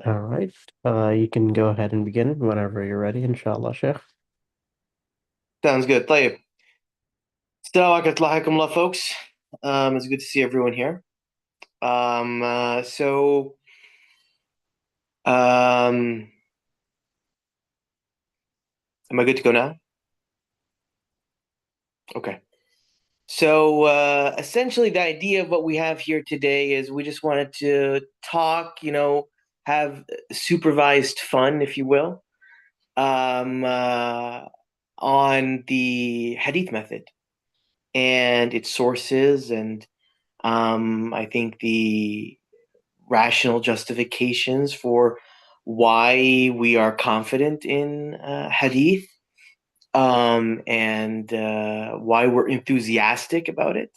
All right. You can go ahead and begin whenever you're ready, inshallah, Sheikh. Sounds good. طيب. Assalamu alaikum, folks. It's good to see everyone here. Um, uh, so, um, am I good to go now? Okay. So, essentially, the idea of what we have here today is we just wanted to talk, have supervised fun, if you will, um, uh, on the Hadith method and its sources, and I think the rational justifications for why we are confident in Hadith, and why we're enthusiastic about it.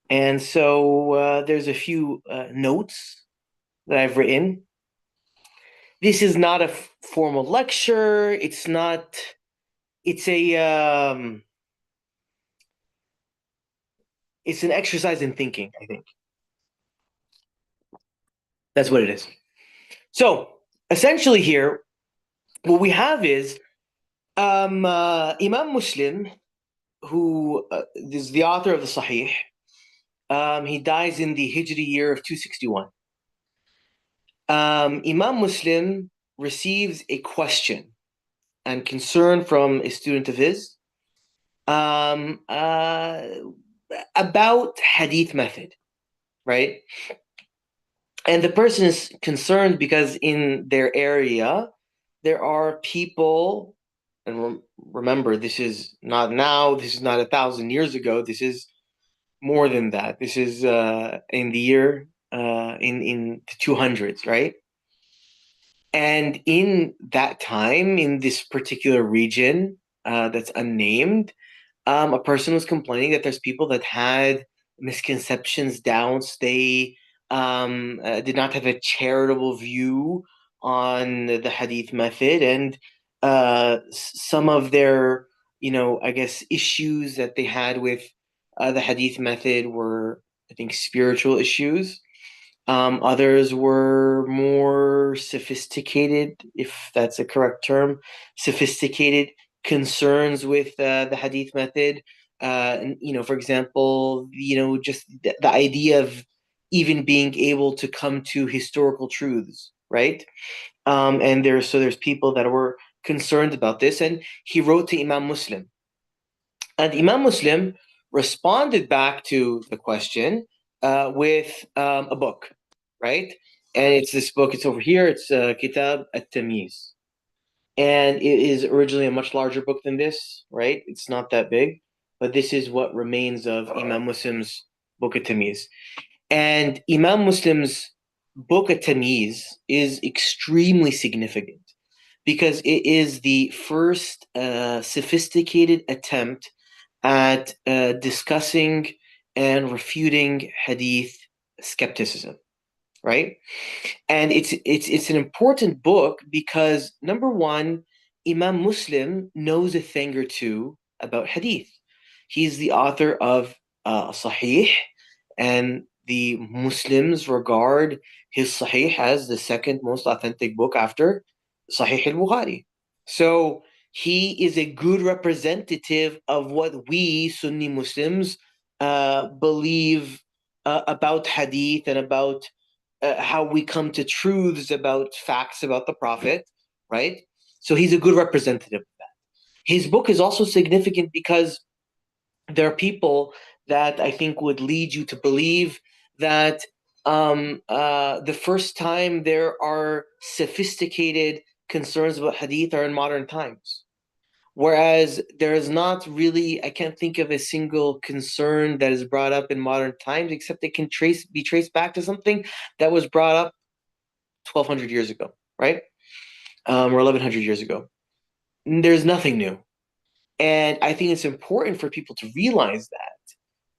And so there's a few notes that I've written. This is not a formal lecture. It's not. It's a. It's an exercise in thinking. I think that's what it is. So essentially, here, what we have is Imam Muslim, who is the author of the Sahih. He dies in the Hijri year of 261. Imam Muslim receives a question and concern from a student of his, um, uh, about Hadith method, right? And the person is concerned because in their area there are people, and remember, this is not now, this is not 1,000 years ago, this is more than that. This is in the year in the 200s, right? And in that time, in this particular region that's unnamed, a person was complaining that there's people that had misconceptions, doubts. They did not have a charitable view on the Hadith method, and some of their, I guess, issues that they had with the Hadith method were, I think, spiritual issues. Others were more sophisticated, if that's a correct term, sophisticated concerns with the Hadith method. And, for example, just the idea of even being able to come to historical truths, right? And there's people that were concerned about this, and he wrote to Imam Muslim, and Imam Muslim responded back to the question with a book, right? And it's this book. It's over here. It's Kitab at-Tamyiz, and it is originally a much larger book than this, right? It's not that big, but this is what remains of Imam Muslim's book at-Tamyiz. And Imam Muslim's book at-Tamyiz is extremely significant because it is the first sophisticated attempt at discussing and refuting hadith skepticism, right? And it's an important book because, number one, Imam Muslim knows a thing or two about hadith. He's the author of Sahih, and the Muslims regard his Sahih as the second most authentic book after Sahih al-Bukhari. So he is a good representative of what we Sunni Muslims believe about hadith and about how we come to truths about facts about the Prophet, right? So he's a good representative of that. His book is also significant because there are people that I think would lead you to believe that the first time there are sophisticated concerns about hadith are in modern times. Whereas there is not really, I can't think of a single concern that is brought up in modern times, except it can be traced back to something that was brought up 1,200 years ago, right? Or 1,100 years ago. There's nothing new. And I think it's important for people to realize that.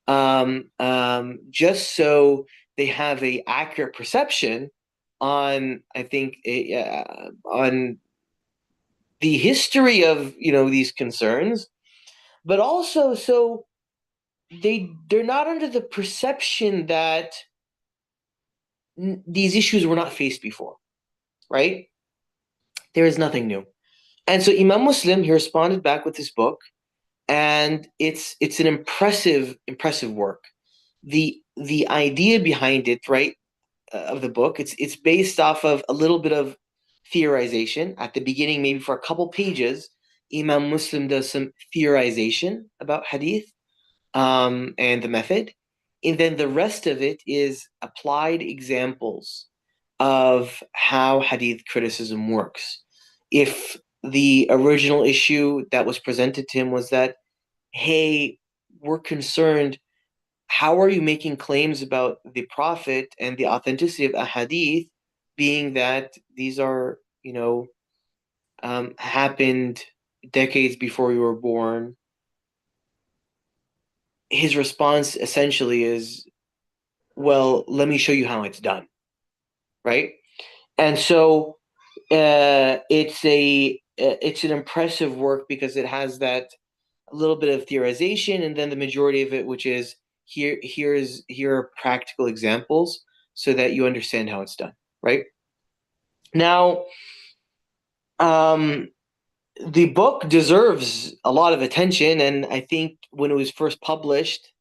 just so they have a accurate perception on, I think, on the history of these concerns, but also so they're not under the perception that these issues were not faced before, right? There is nothing new. And so Imam Muslim, he responded back with this book, and it's an impressive work. The idea behind it, right, of the book, it's based off of a little bit of theorization at the beginning. Maybe for a couple pages, Imam Muslim does some theorization about hadith, and the method, and then the rest of it is applied examples of how hadith criticism works. If the original issue that was presented to him was that, hey, we're concerned, how are you making claims about the Prophet and the authenticity of a hadith, being that these are, happened decades before you were born? His response essentially is, well, let me show you how it's done, right? And so it's an impressive work because it has that a little bit of theorization, and then the majority of it, which is here are practical examples so that you understand how it's done, right? Now, um, the book deserves a lot of attention, and I think when it was first published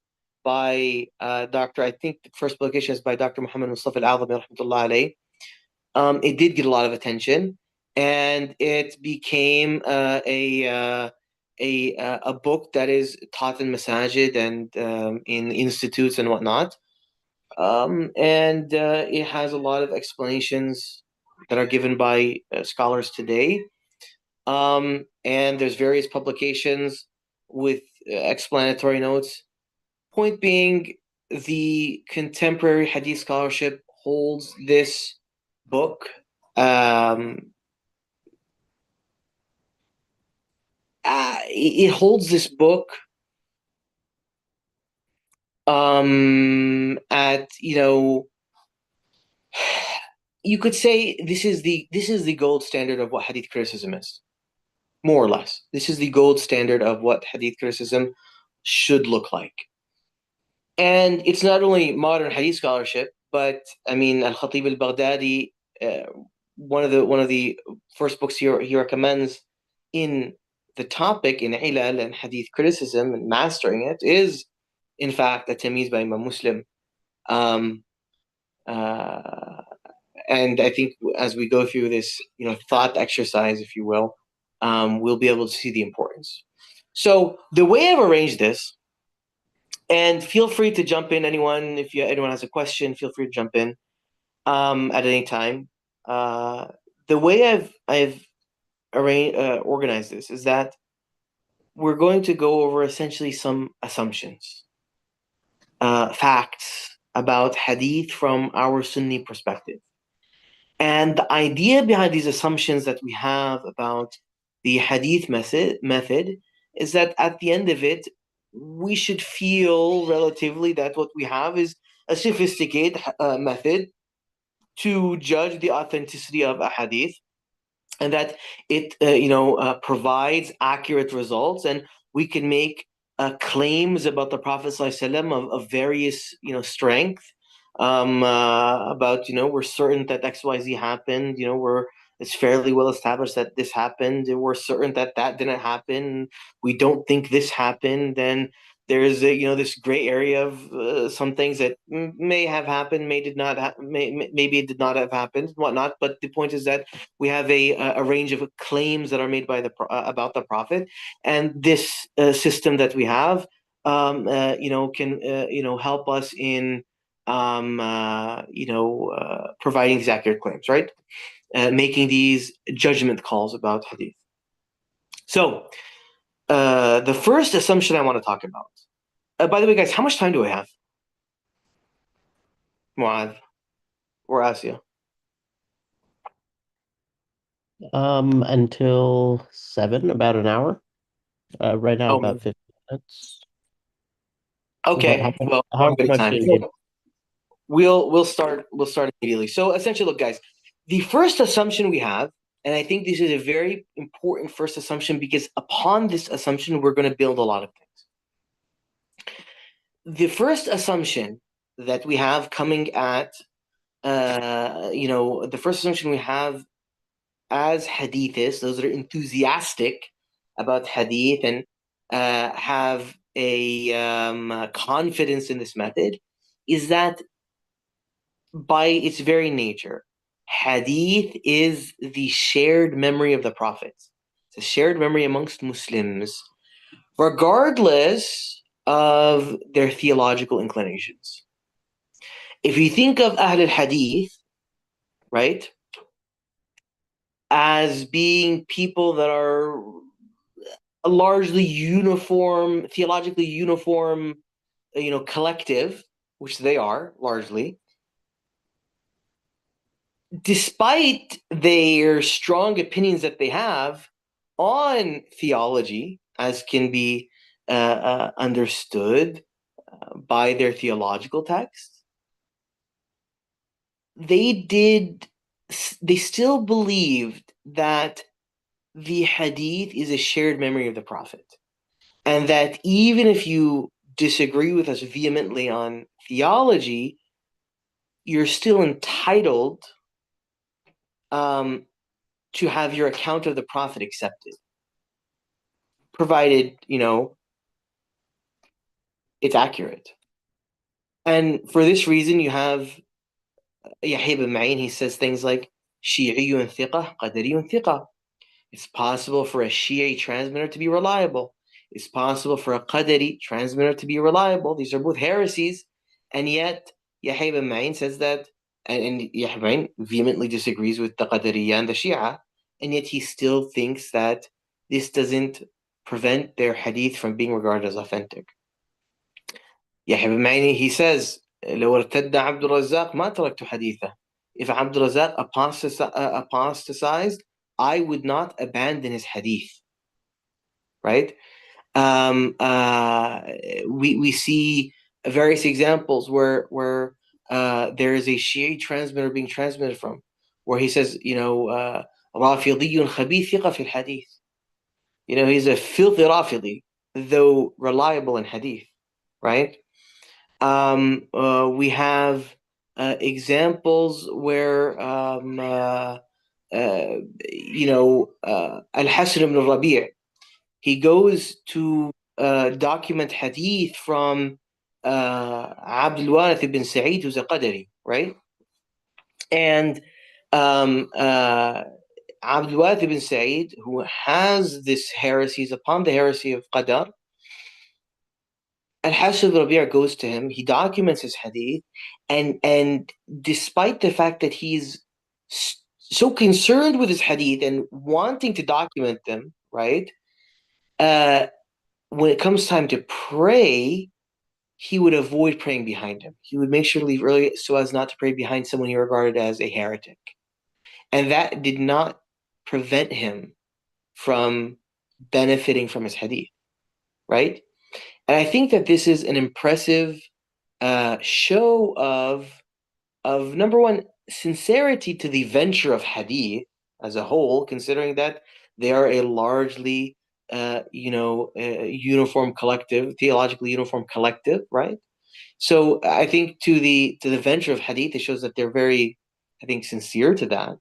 by Dr. I think the first publication is by Dr. Muhammad Mustafa Al-Azami, rahmatullah alayh. It did get a lot of attention, and it became a book that is taught in masajid and in institutes and whatnot. And it has a lot of explanations that are given by scholars today. And there's various publications with explanatory notes. Point being, the contemporary hadith scholarship holds this book. It holds this book at you could say this is the gold standard of what hadith criticism is, more or less. This is the gold standard of what hadith criticism should look like. And it's not only modern hadith scholarship, but I mean, Al Khatib al Baghdadi, one of the first books he recommends in the topic in ilal and hadith criticism and mastering it is, in fact, a tamiz by Imam Muslim. Um, uh, and I think as we go through this, thought exercise, if you will, we'll be able to see the importance. So the way I've arranged this, and feel free to jump in, anyone. If anyone has a question, feel free to jump in at any time. Uh, the way I've organized this is that we're going to go over essentially some assumptions, facts about hadith from our Sunni perspective. And the idea behind these assumptions that we have about the hadith method is that at the end of it, we should feel relatively that what we have is a sophisticated method to judge the authenticity of a hadith, and that it provides accurate results, and we can make claims about the Prophet ﷺ of various strength, about we're certain that XYZ happened, it's fairly well established that this happened, and we're certain that that didn't happen, we don't think this happened. Then there's this gray area of some things that may have happened, maybe it did not have happened, whatnot. But the point is that we have a range of claims that are made by about the Prophet, and this system that we have, can help us in providing these accurate claims, right? Making these judgment calls about hadith. So the first assumption I want to talk about. By the way, guys, how much time do I have? Muad or Asia? Until 7, about an hour. Right now, Oh, about 50 minutes. But Okay, well, how can everybody I time. begin? We'll start immediately. So essentially, look, guys, the first assumption we have, and I think this is a very important first assumption because upon this assumption, we're going to build a lot of things. The first assumption that we have coming at, the first assumption we have as hadithists, those that are enthusiastic about hadith and have a confidence in this method, is that by its very nature, hadith is the shared memory of the Prophet. It's a shared memory amongst Muslims, regardless of their theological inclinations. If you think of Ahl al-Hadith, right, as being people that are a largely uniform, theologically uniform, collective, which they are largely, despite their strong opinions that they have on theology, as can be understood by their theological texts, they did. They still believed that the hadith is a shared memory of the Prophet, and that even if you disagree with us vehemently on theology, you're still entitled um, to have your account of the Prophet accepted, provided it's accurate. And for this reason, you have Yahya ibn Ma'in. He says things like "Shi'iyun thiqah, qadariyun thiqah." It's possible for a Shi'i transmitter to be reliable. It's possible for a Qadari transmitter to be reliable. These are both heresies, and yet Yahya ibn Ma'in says that, and Yahya ibn Ma'in vehemently disagrees with the Qadariyya and the Shia, and yet he still thinks that this doesn't prevent their hadith from being regarded as authentic. Yahya ibn Ma'in, he says, لو ارتد عبد الرزاق ما تركت حديثه. If Abdul Razak apostatized, I would not abandon his hadith. Right? We see various examples where there is a Shi'i transmitter being transmitted from, where he says, رافضي خبيث ثقة في الحديث. He's a filthy Rafidi, though reliable in hadith. Right? We have examples where Al-Hasan ibn Rabi', he goes to document hadith from Abdullah ibn Sa'id, who's a Qadari, right? And Abdullah ibn Sa'id, who has this heresies upon the heresy of Qadar, Al-Hasan ibn Rabi' goes to him, he documents his hadith, and despite the fact that he's so concerned with his hadith and wanting to document them, right? When it comes time to pray, he would avoid praying behind him. He would make sure to leave early so as not to pray behind someone he regarded as a heretic. And that did not prevent him from benefiting from his hadith, right? And I think that this is an impressive show of number one, sincerity to the venture of hadith as a whole, considering that they are a largely uniform collective, theologically uniform collective, right? So I think to the venture of hadith, it shows that they're very, I think, sincere to that,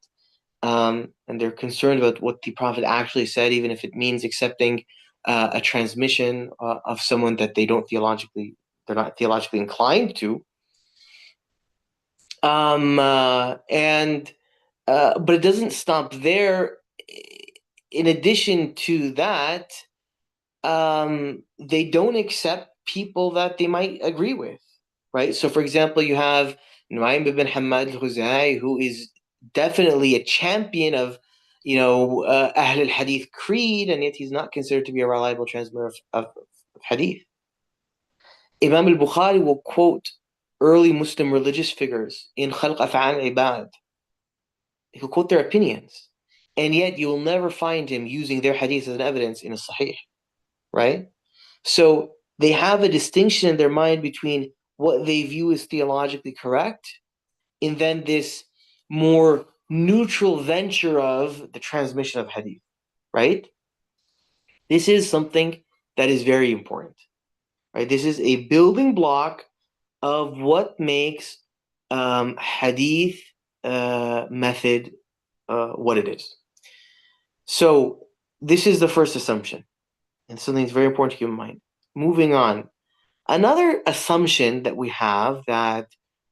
and they're concerned about what the Prophet actually said, even if it means accepting a transmission of someone that they're not theologically inclined to. And But it doesn't stop there. In addition to that, they don't accept people that they might agree with, right? So, for example, you have Nu'aym ibn Hamad al-Khuzai, who is definitely a champion of, Ahl al-Hadith creed, and yet he's not considered to be a reliable transmitter of Hadith. Imam al-Bukhari will quote early Muslim religious figures in Khalq Af'al Ibad. He'll quote their opinions, and yet you will never find him using their hadith as an evidence in a Sahih, right? So they have a distinction in their mind between what they view as theologically correct and then this more neutral venture of the transmission of hadith, right? This is something that is very important, right? This is a building block of what makes hadith method what it is. So this is the first assumption, and something that's very important to keep in mind. Moving on, another assumption that we have that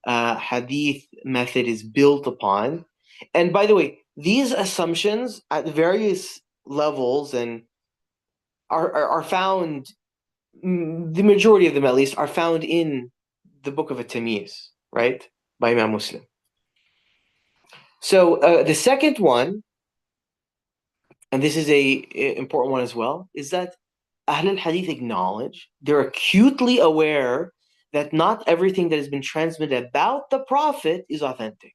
hadith method is built upon, and by the way, these assumptions at various levels and are found, the majority of them at least, are found in the book of At-Tamyiz, right, by Imam Muslim. So the second one, and this is a important one as well, is that Ahl al-Hadith acknowledge, they're acutely aware that not everything that has been transmitted about the Prophet is authentic.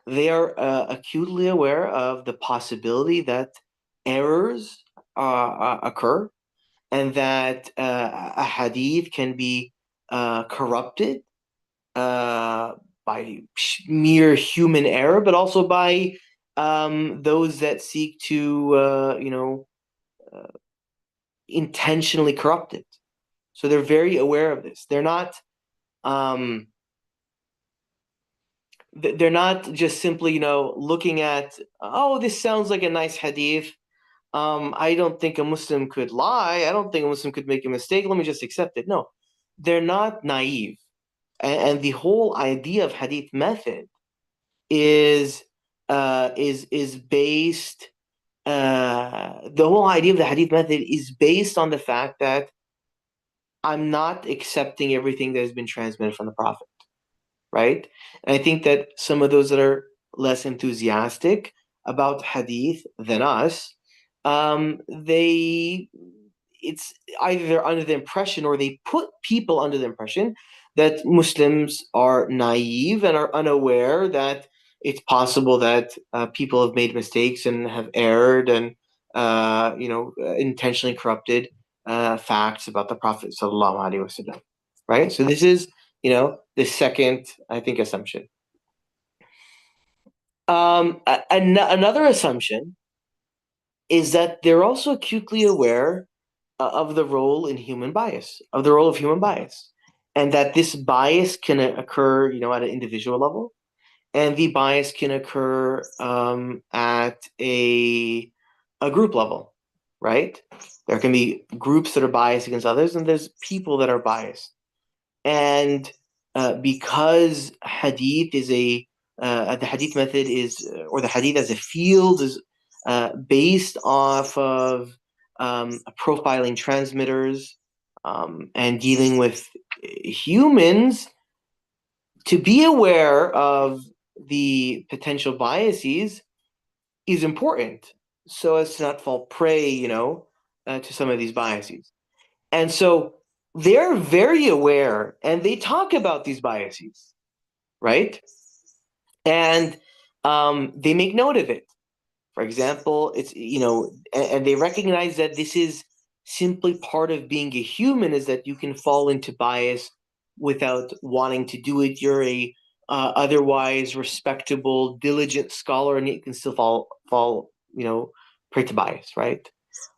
They are acutely aware of the possibility that errors occur and that a hadith can be corrupted by mere human error, but also by those that seek to, intentionally corrupt it. So they're very aware of this. Um, they're not just simply, looking at, oh, this sounds like a nice hadith. I don't think a Muslim could lie. I don't think a Muslim could make a mistake. Let me just accept it. No, they're not naive. And the whole idea of hadith method is based. The whole idea of the hadith method is based on the fact that I'm not accepting everything that has been transmitted from the Prophet, right? And I think that some of those that are less enthusiastic about hadith than us, they it's either they're under the impression or they put people under the impression that Muslims are naive and are unaware that it's possible that people have made mistakes and have erred and intentionally corrupted facts about the Prophet sallallahu alaihi wasallam. Right. So this is the second, I think, assumption. Another assumption is that they're also acutely aware of the role in human bias, of the role of human bias, and that this bias can occur, at an individual level, and the bias can occur at a group level, right? There can be groups that are biased against others, and there's people that are biased. And because hadith is the hadith method is, or the hadith as a field is based off of profiling transmitters and dealing with humans, to be aware of the potential biases is important so as to not fall prey, to some of these biases. And so they're very aware and they talk about these biases, right? And they make note of it. For example, it's, and they recognize that this is simply part of being a human, is that you can fall into bias without wanting to do it. You're a otherwise respectable, diligent scholar, and you can still fall, prey to bias, right?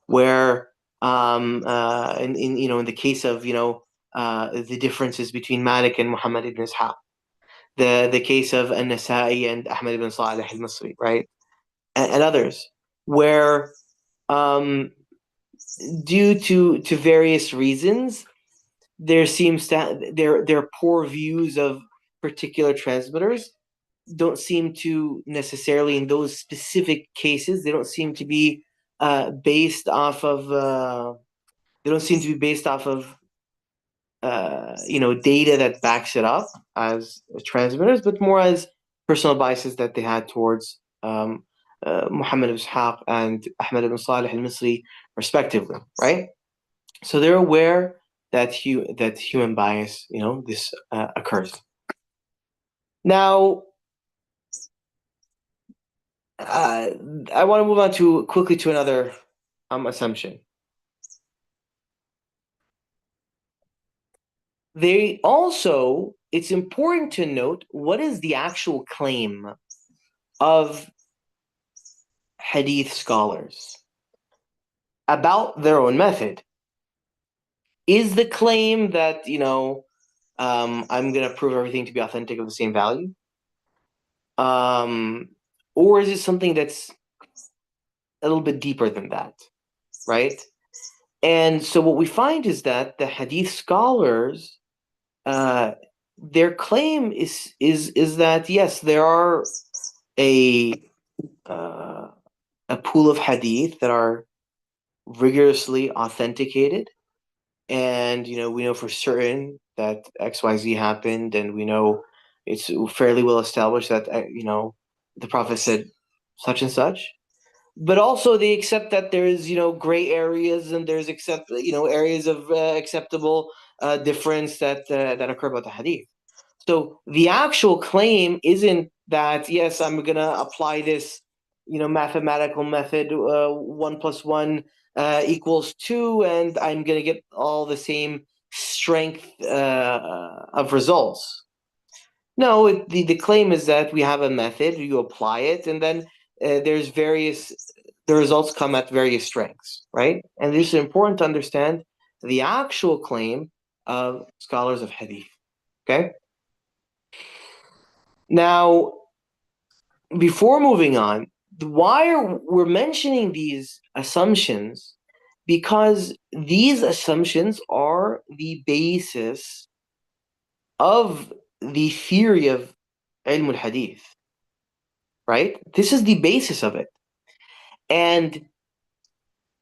Where in the case of the differences between Malik and Muhammad ibn Ishaq, the case of An-Nasa'i and Ahmad ibn Salih al-Masri, right, and others, where due to various reasons there seems to their poor views of particular transmitters don't seem to necessarily, in those specific cases, they don't seem to be based off of they don't seem to be based off of data that backs it up as transmitters, but more as personal biases that they had towards Muhammad ibn Ishaq and Ahmad ibn Salih al-Misri, respectively, right? So they're aware that human bias, this occurs. Now, I want to move on quickly to another assumption. it's important to note what is the actual claim of Hadith scholars about their own method. Is the claim that, I'm going to prove everything to be authentic of the same value? Or is it something that's a little bit deeper than that, right? And so what we find is that the Hadith scholars, their claim is that yes, there are a uh, a pool of Hadith that are rigorously authenticated, and we know for certain that XYZ happened, and we know it's fairly well established that the Prophet said such and such. But also they accept that there's gray areas, and there's areas of acceptable difference that occur about the hadith. So the actual claim isn't that yes, I'm gonna apply this mathematical method, 1 plus 1 equals 2, and I'm gonna get all the same strength of results. No, the claim is that we have a method, you apply it, and then the results come at various strengths, right? And this is important to understand the actual claim of scholars of hadith. Okay? Now, before moving on, why are we're mentioning these assumptions? Because these assumptions are the basis of the theory of ilm al-hadith, right? This is the basis of it. And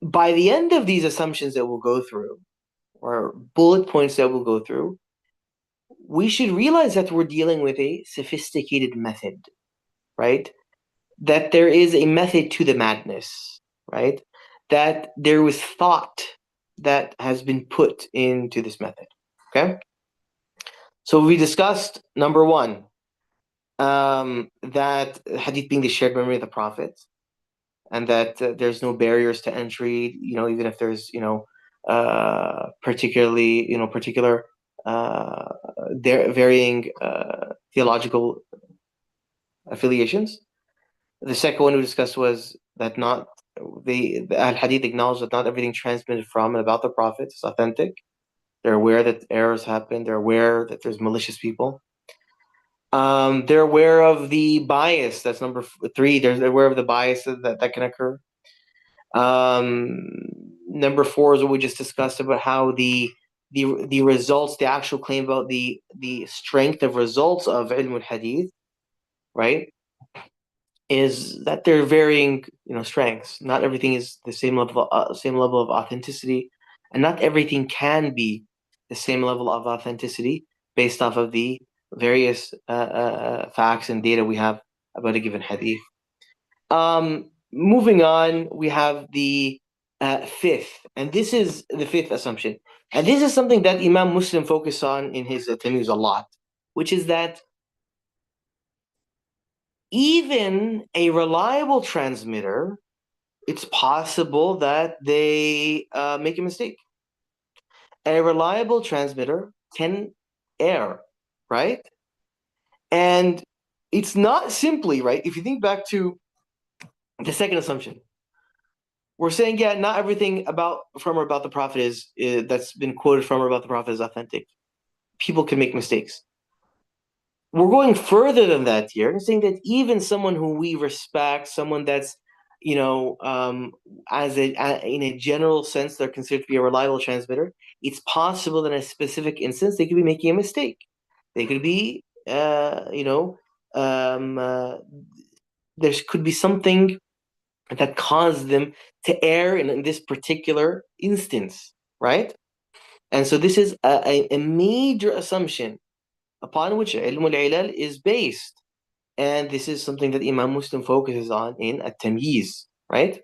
by the end of these assumptions that we'll go through, or bullet points that we'll go through, we should realize that we're dealing with a sophisticated method, right? That there is a method to the madness, right? That there was thought that has been put into this method, okay? So we discussed number one, that hadith being the shared memory of the Prophet, and that there's no barriers to entry, even if there's, particular varying theological affiliations. The second one we discussed was that not the Al Hadith acknowledged that not everything transmitted from and about the Prophet is authentic. They're aware that errors happen. They're aware that there's malicious people. They're aware of the bias. That's number three. They're aware of the bias that can occur. Number four is what we just discussed about how the results, the actual claim about the strength of results of ilm al-hadith, right, is that they're varying, strengths. Not everything is the same level of authenticity, and not everything can be the same level of authenticity based off of the various facts and data we have about a given hadith. Moving on, we have the fifth, and this is the fifth assumption, and this is something that Imam Muslim focused on in his Tamyiz a lot, which is that even a reliable transmitter, it's possible that they make a mistake. A reliable transmitter can err, right? And it's not simply, right? If you think back to the second assumption, we're saying, yeah, not everything from or about the Prophet is that's been quoted from or about the Prophet is authentic. People can make mistakes. We're going further than that here and saying that even someone who we respect, someone that's, in a general sense, they're considered to be a reliable transmitter. It's possible that in a specific instance they could be making a mistake. They could be, there could be something that caused them to err in this particular instance, right? And so this is a major assumption upon which ilm al-ilal is based. And this is something that Imam Muslim focuses on in At-Tamyiz, right?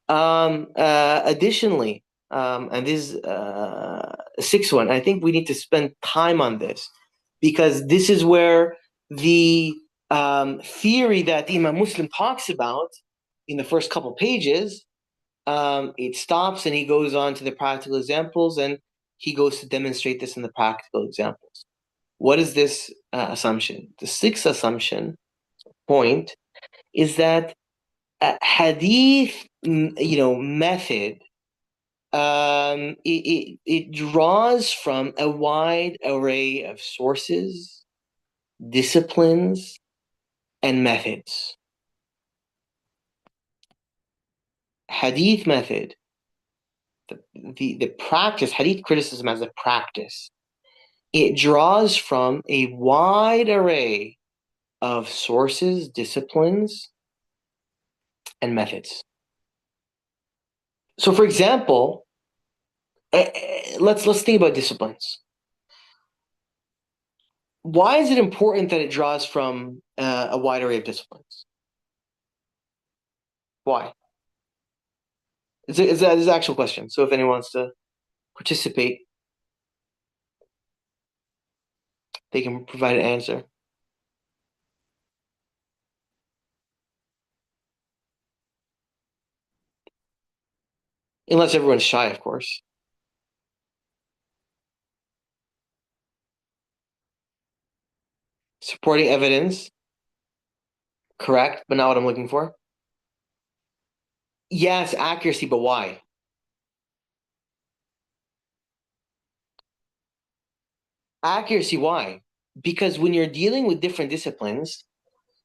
Additionally, and this is a sixth one, I think we need to spend time on this, because this is where the theory that Imam Muslim talks about in the first couple pages, it stops and he goes on to the practical examples, and he goes to demonstrate this in the practical examples. What is this assumption? The sixth assumption point is that hadith, method, it draws from a wide array of sources, disciplines, and methods. Hadith method, the practice, hadith criticism as a practice, it draws from a wide array of sources, disciplines, and methods. So, for example, let's think about disciplines. Why is it important that it draws from a wide array of disciplines? Why? It's an actual question. So, if anyone wants to participate, they can provide an answer. Unless everyone's shy, of course. Supporting evidence, correct, but not what I'm looking for. Yes, accuracy, but why? Accuracy, why? Because when you're dealing with different disciplines,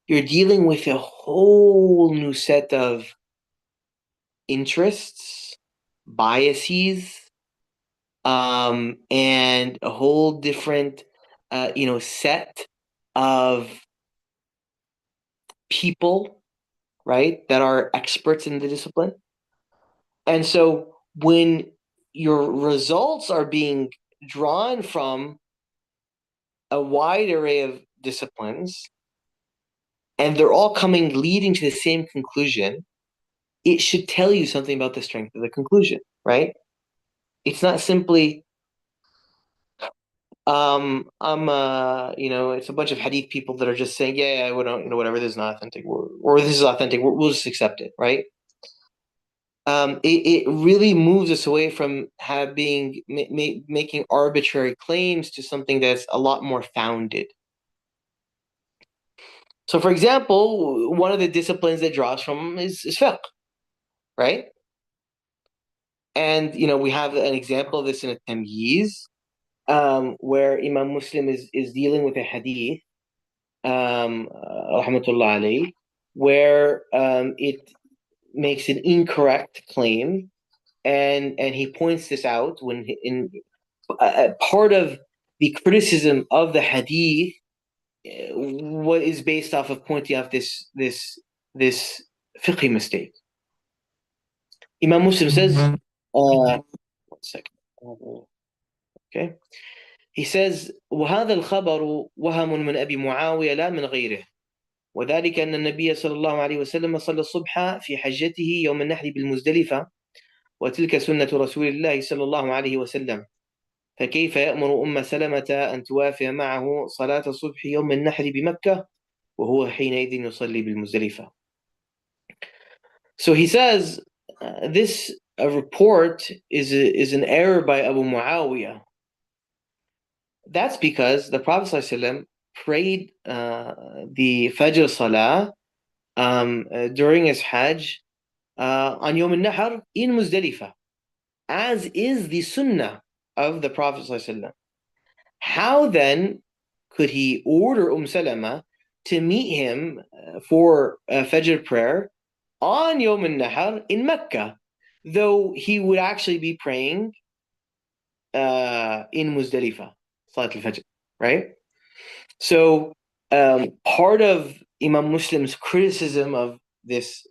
you're dealing with a whole new set of interests, biases, and a whole different, set of people, right, that are experts in the discipline. And so when your results are being drawn from a wide array of disciplines, and they're all leading to the same conclusion, it should tell you something about the strength of the conclusion, right? It's not simply, it's a bunch of hadith people that are just saying, yeah, we don't, whatever, this is not authentic, or this is authentic, we'll just accept it, right? It really moves us away from making arbitrary claims to something that's a lot more founded. So, for example, one of the disciplines that draws from is fiqh, right? And we have an example of this in a tamyiz, where Imam Muslim is dealing with a hadith, rahmatullah alayhi, where it makes an incorrect claim, and he points this out when in part of the criticism of the hadith, what is based off of pointing out this fiqhi mistake. Imam Muslim says, one second. Okay. He says, وهذا الخبر وهم من أبي معاوية لا من غيره وذلك أن النبي صلى الله عليه وسلم صلى الصبح في حجته يوم النحر بالمزدلفة وتلك سنة رسول الله صلى الله عليه وسلم فكيف يأمر أم سلمة أن توافي معه صلاة الصبح يوم النحر بمكة وهو حينئذ يصلي بالمزدلفة. So he says, this report is an error by Abu Muawiyah. That's because the Prophet ﷺ prayed the Fajr Salah during his Hajj on Yom al-Nahr in Muzdalifah, as is the Sunnah of the Prophet ﷺ. How then could he order Salama to meet him for Fajr prayer on Yom al-Nahr in Mecca, though he would actually be praying in Muzdalifah, Salat al-Fajr, right? So part of Imam Muslim's criticism of this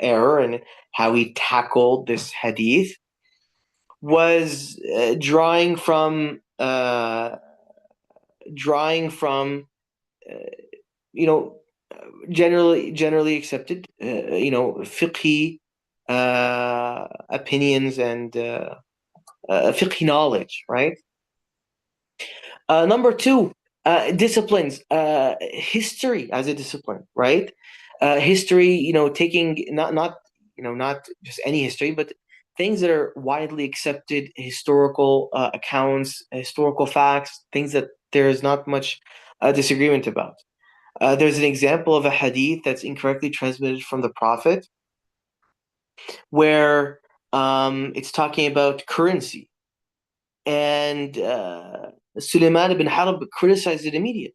error and how he tackled this hadith was drawing from generally accepted fiqhi opinions and fiqhi knowledge, right? Number two, disciplines, history as a discipline, right? History, taking not just any history, but things that are widely accepted historical accounts, historical facts, things that there is not much disagreement about. There's an example of a hadith that's incorrectly transmitted from the Prophet where it's talking about currency. And Sulaiman ibn Harb criticized it immediately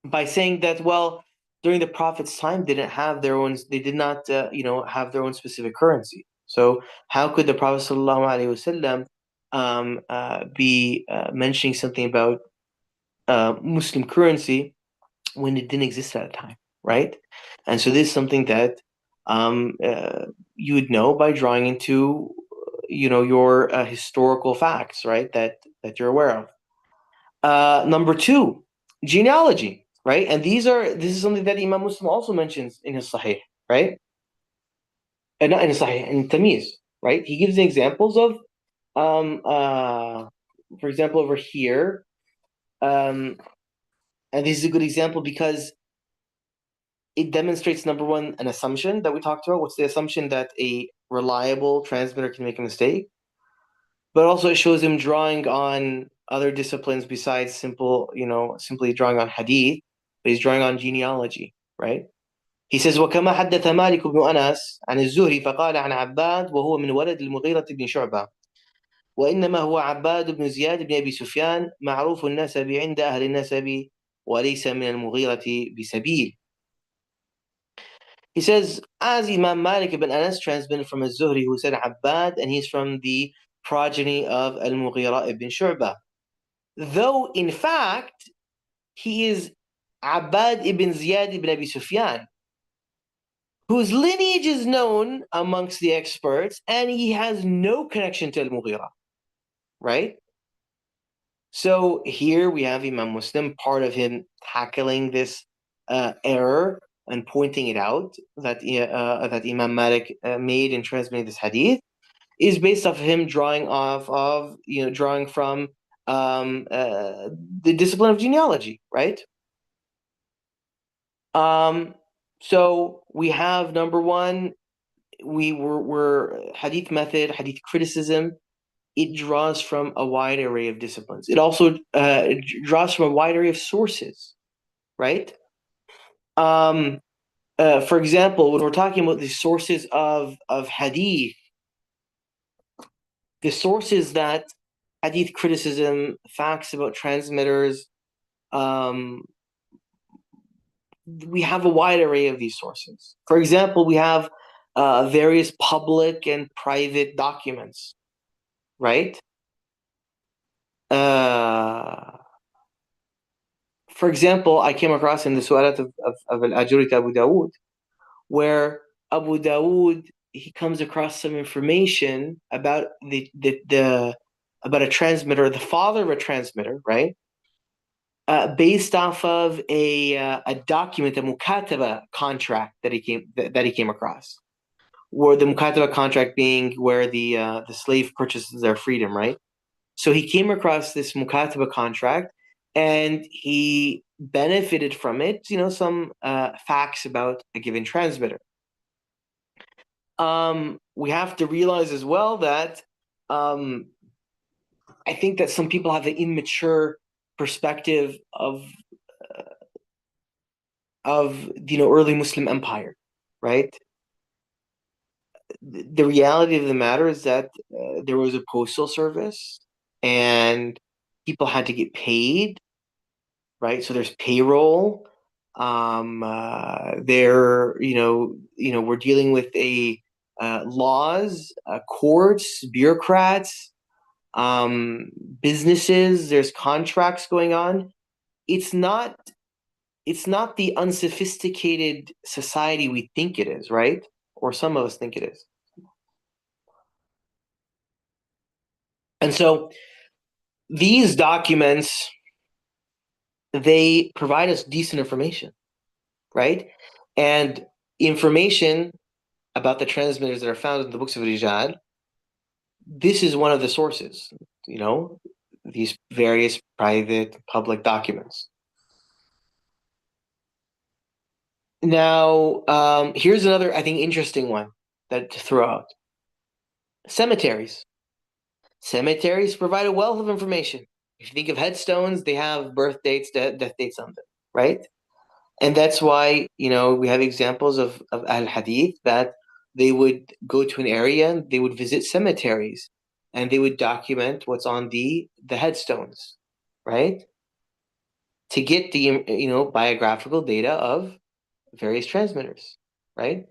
by saying that, well, during the Prophet's time, they did not, have their own specific currency. So how could the Prophet ﷺ be mentioning something about Muslim currency when it didn't exist at the time, right? And so this is something that you would know by drawing into, your historical facts, right? That you're aware of. Number two, genealogy, right? And this is something that Imam Muslim also mentions in his Sahih, right? Not in his Sahih, in Tamiz, right? He gives the examples of, um, uh, for example, over here, um, and this is a good example because it demonstrates, number one, an assumption that we talked about. What's the assumption? That a reliable transmitter can make a mistake, but also it shows him drawing on other disciplines besides simply drawing on hadith, but he's drawing on genealogy, right? He says, وكما حدث مالك بن أنس عن الزهري فقال عن عباد وهو من ولد المغيرة بن شعبة وإنما هو عباد بن زياد بن أبي سفيان معروف النسب عند أهل النسب وليس من المغيرة بسبيل. He says, as Imam Malik ibn Anas transmitted from Az-Zuhri, who said Abbad, and he's from the progeny of Al-Mughira ibn Shu'bah. Though, in fact, he is Abbad ibn Ziyad ibn Abi Sufyan, whose lineage is known amongst the experts, and he has no connection to Al-Mughira, right? So here we have Imam Muslim, part of him tackling this error and pointing it out that Imam Malik made in transmitting this hadith is based off him drawing from the discipline of genealogy, right? So we have number one, we're hadith method, hadith criticism. It draws from a wide array of disciplines. It also draws from a wide array of sources, right? For example, when we're talking about the sources of hadith, the sources that hadith criticism, facts about transmitters, um, we have a wide array of these sources. For example, we have various public and private documents, right? For example, I came across in the Su'alat of Al-Ajuri to Abu Dawood, where Abu Dawood, he comes across some information about about a transmitter, the father of a transmitter, right? Based off of a document, a mukataba contract that he came across, where the mukataba contract being where the slave purchases their freedom, right? So he came across this mukataba contract, and he benefited from it. Some facts about a given transmitter. We have to realize as well that I think that some people have an immature perspective of early Muslim empire, right? The reality of the matter is that there was a postal service, and people had to get paid, right? So there's payroll. We're dealing with laws, courts, bureaucrats, businesses. There's contracts going on. It's not the unsophisticated society we think it is, right? Or some of us think it is. And so these documents, they provide us decent information, right? And information about the transmitters that are found in the books of Rijal, this is one of the sources, these various private, public documents. Now, here's another, I think, interesting one that to throw out. Cemeteries. Cemeteries provide a wealth of information. If you think of headstones, they have birth dates, death dates on them, right? And that's why, we have examples of al-hadith that they would go to an area and they would visit cemeteries and they would document what's on the headstones, right? To get the, biographical data of various transmitters, right?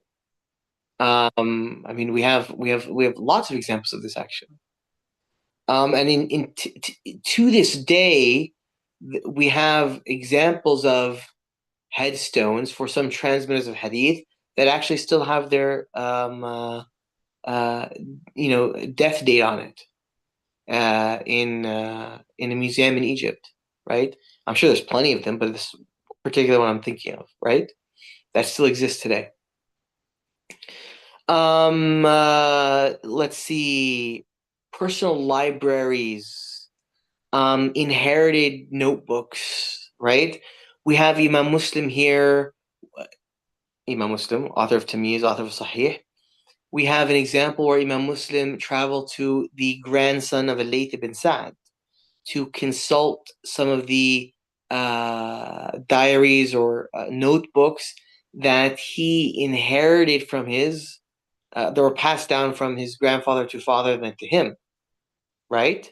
I mean, we have lots of examples of this actually. And to this day, we have examples of headstones for some transmitters of hadith that actually still have their uh, death date on it in a museum in Egypt, right? I'm sure there's plenty of them, but this particular one I'm thinking of, right? That still exists today. Let's see, personal libraries, inherited notebooks, right? We have Imam Muslim here, Imam Muslim, author of Tamyiz, author of Sahih. We have an example where Imam Muslim traveled to the grandson of Al-Layth ibn Sa'd to consult some of the diaries or notebooks that he inherited from that were passed down from his grandfather to father, then to him, right?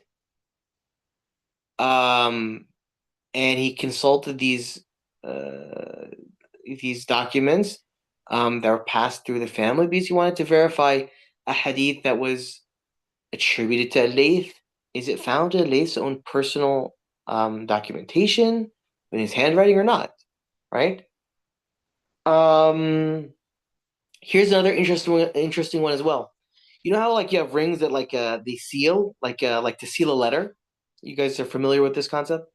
And he consulted these documents that were passed through the family because he wanted to verify a hadith that was attributed to Layth. Is it found in Layth's own personal documentation in his handwriting or not? Right? Here's another interesting one as well. You know how like you have rings that like they seal like to seal a letter. You guys are familiar with this concept?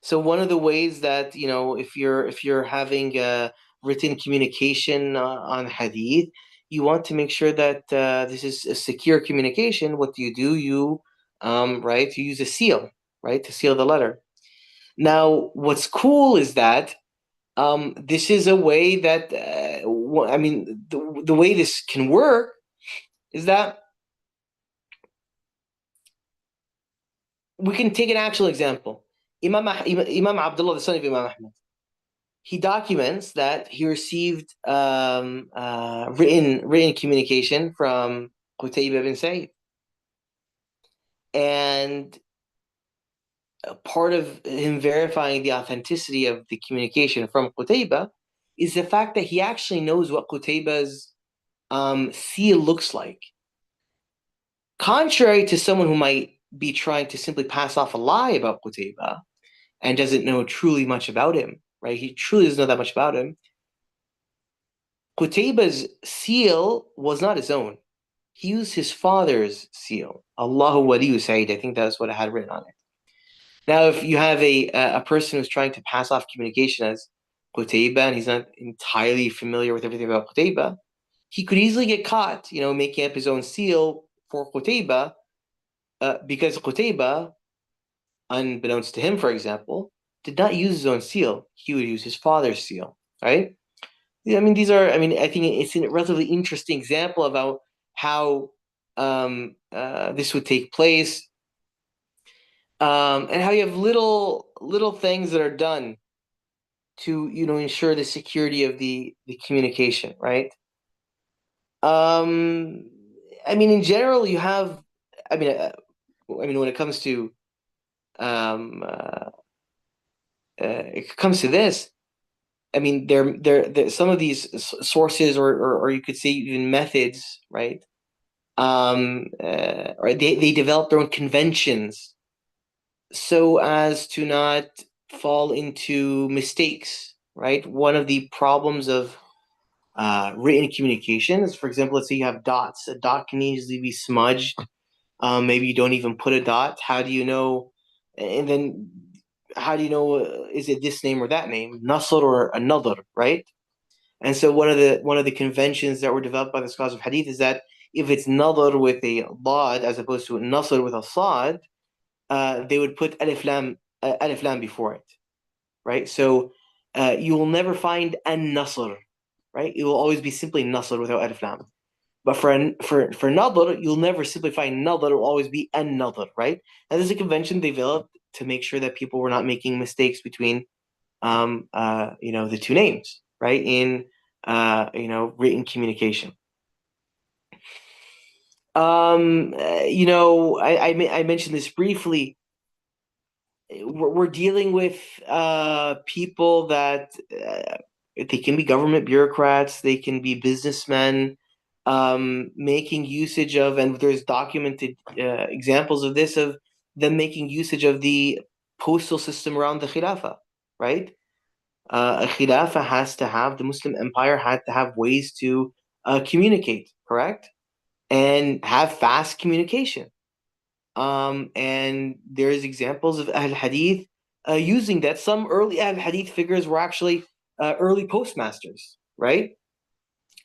So one of the ways that if you're having written communication on hadith, you want to make sure that this is a secure communication. What do? Right? You use a seal, right, to seal the letter. Now, what's cool is that this is a way that I mean, the way this can work is that we can take an actual example. Imam Abdullah, the son of Imam Ahmad, he documents that he received written communication from Qutayba bin Sa'id. And part of him verifying the authenticity of the communication from Qutayba is the fact that he actually knows what Qutayba's seal looks like. Contrary to someone who might be trying to simply pass off a lie about Qutayba and doesn't know truly much about him, right? He truly doesn't know that much about him. Qutayba's seal was not his own. He used his father's seal. Allahu Waliyu Sa'id. I think that's what it had written on it. Now, if you have a person who's trying to pass off communication as Qutayba and he's not entirely familiar with everything about Qutayba, he could easily get caught, making up his own seal for Qutayba, because Qutayba, unbeknownst to him, for example, did not use his own seal. He would use his father's seal, right? I mean, I think it's a relatively interesting example about how this would take place, and how you have little things that are done to, ensure the security of the communication, right? Um, I mean, in general, you have, I mean, when it comes to, it comes to this, I mean, there some of these sources, or you could say even methods, right? Or they develop their own conventions so as to not fall into mistakes, right? One of the problems of written communication is, for example, let's say you have dots. A dot can easily be smudged. Maybe you don't even put a dot. How do you know? And then how do you know? Is it this name or that name, Nasr or another, right? And so one of the conventions that were developed by the scholars of Hadith is that if it's Nadr with a Dad as opposed to Nasr with a Sad, they would put alif lam before it, right? So you will never find an Nasr, right? It will always be simply Nasr without alif lam. But for nadr, you'll never simply find nadr. It'll always be an nadr, right? And there's a convention they developed to make sure that people were not making mistakes between the two names, right? In written communication. I mentioned this briefly. We're dealing with people that they can be government bureaucrats, they can be businessmen, making usage of, and there's documented examples of this, of them making usage of the postal system around the Khilafah, right? A Khilafah has to have, the Muslim Empire had to have ways to communicate, correct? And have fast communication. And there's examples of Ahl Hadith using that. Some early Ahl Hadith figures were actually early postmasters, right?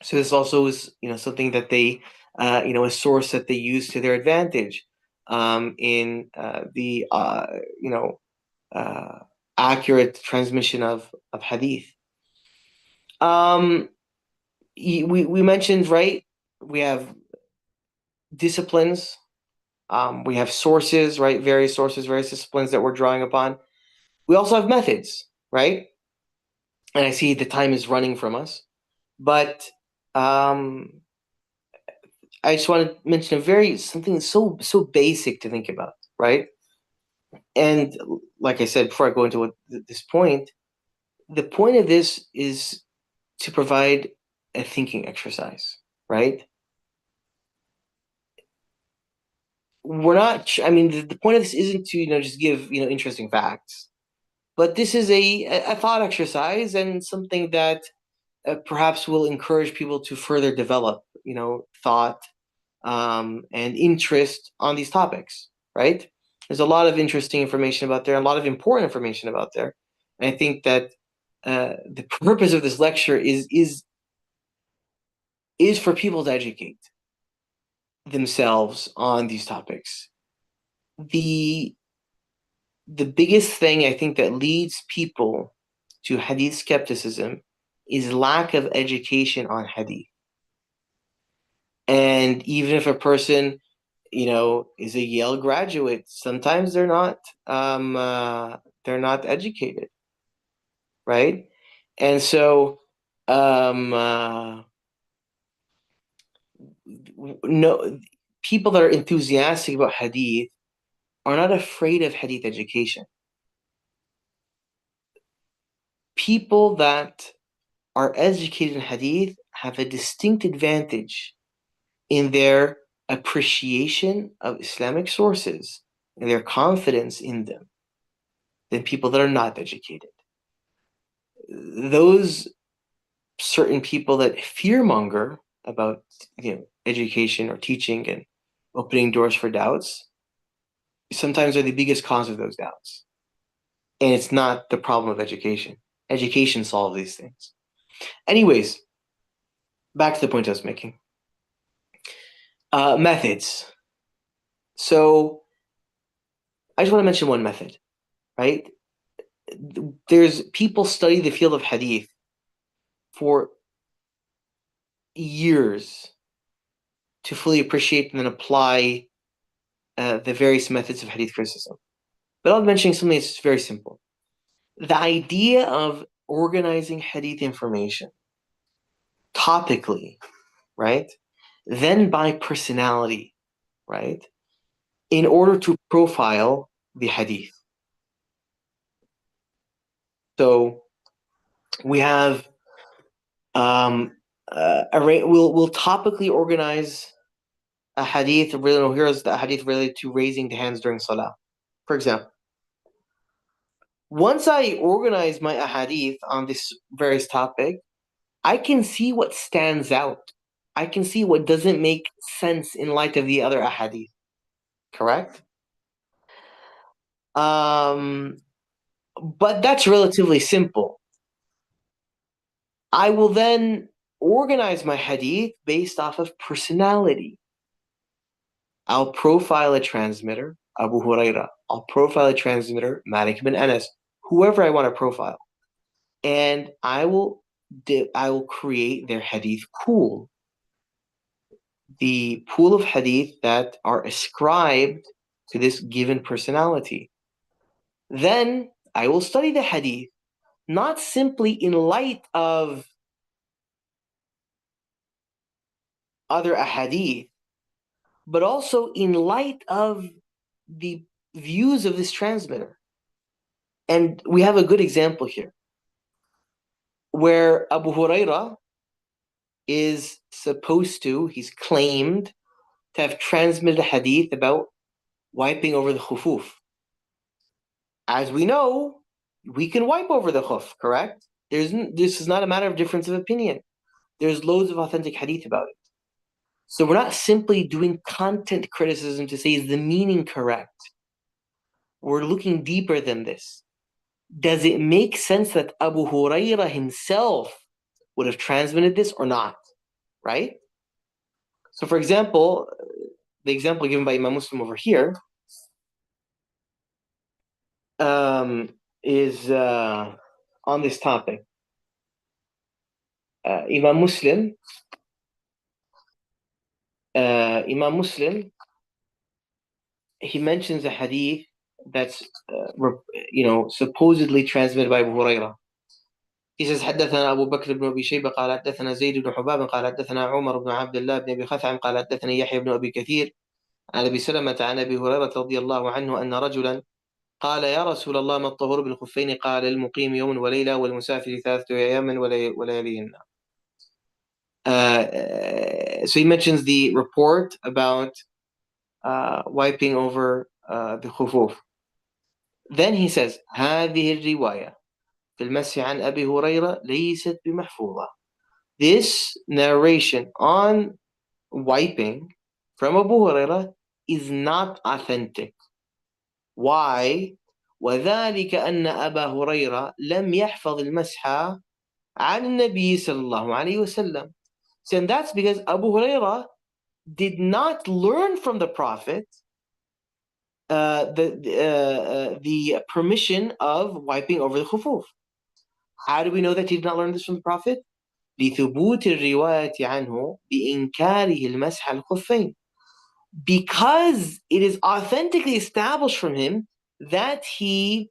So this also is, something that they, a source that they use to their advantage in the, accurate transmission of Hadith. We mentioned, right? We have disciplines. We have sources, right? Various sources, various disciplines that we're drawing upon. We also have methods, right? And I see the time is running from us, but um, I just want to mention something so basic to think about, right? And like I said before, I go into this point. The point of this is to provide a thinking exercise, right? We're not. I mean, the point of this isn't to just give interesting facts, but this is a thought exercise and something that perhaps will encourage people to further develop thought and interest on these topics, right? There's a lot of interesting information about there, a lot of important information about there, and I think that the purpose of this lecture is for people to educate themselves on these topics. The the biggest thing I think that leads people to hadith skepticism is lack of education on hadith. And even if a person, is a Yale graduate, sometimes they're not educated, right? And so, no, people that are enthusiastic about hadith are not afraid of hadith education. People that are educated in hadith have a distinct advantage in their appreciation of Islamic sources and their confidence in them than people that are not educated. Those certain people that fearmonger about education or teaching and opening doors for doubts sometimes are the biggest cause of those doubts. And it's not the problem of education. Education solves these things. Anyways, back to the point I was making. Methods. So I just want to mention one method, right? There's people study the field of hadith for years to fully appreciate and then apply the various methods of hadith criticism. But I'll mention something that's very simple. The idea of organizing hadith information topically, right? Then by personality, right? In order to profile the hadith. So we have we'll topically organize a hadith. Here's the hadith related to raising the hands during salah, for example. Once I organize my ahadith on this various topic, I can see what stands out. I can see what doesn't make sense in light of the other ahadith. Correct? But that's relatively simple. I will then organize my hadith based off of personality. I'll profile a transmitter, Abu Huraira. I'll profile a transmitter, Malik bin Anas, whoever I want to profile. And I will create their hadith cool. the pool of hadith that are ascribed to this given personality. Then I will study the hadith, not simply in light of other ahadith, but also in light of the views of this transmitter. And we have a good example here, where Abu Huraira is he's claimed to have transmitted a hadith about wiping over the khufuf. As we know, we can wipe over the khuf, correct? This is not a matter of difference of opinion. There's loads of authentic hadith about it. So we're not simply doing content criticism to say, is the meaning correct? We're looking deeper than this. Does it make sense that Abu Huraira himself would have transmitted this or not? Right? So, for example, the example given by Imam Muslim over here is on this topic. Imam Muslim, he mentions a hadith that's supposedly transmitted by Abu Huraira. He says حدثنا أبو بكر بن أبي شيبة قال حدثنا زيد بن حباب قال حدثنا عمر بن عبد الله بن أبي خثعم قال حدثني يحيى بن أبي كثير عن أبي سلمة عن أبي هريرة رضي الله عنه أن رجلا قال يا رسول الله ما الطهور بالخفين قال المقيم يوم وليلة والمسافر 3 أيام ولياليهن. So he mentions the report about wiping over the khufuf. Then he says هذه الرواية في المسح عن أبي هريرة ليست بمحفوظة. This narration on wiping from Abu Hurairah is not authentic. Why? وذلك أن أبا هريرة لم يحفظ المسح عن النبي صلى الله عليه وسلم. So and that's because Abu Hurairah did not learn from the Prophet the permission of wiping over the khufuf. How do we know that he did not learn this from the Prophet? لثبوت الرواية عنه بإنكاره المسح على الخفين. Because it is authentically established from him that he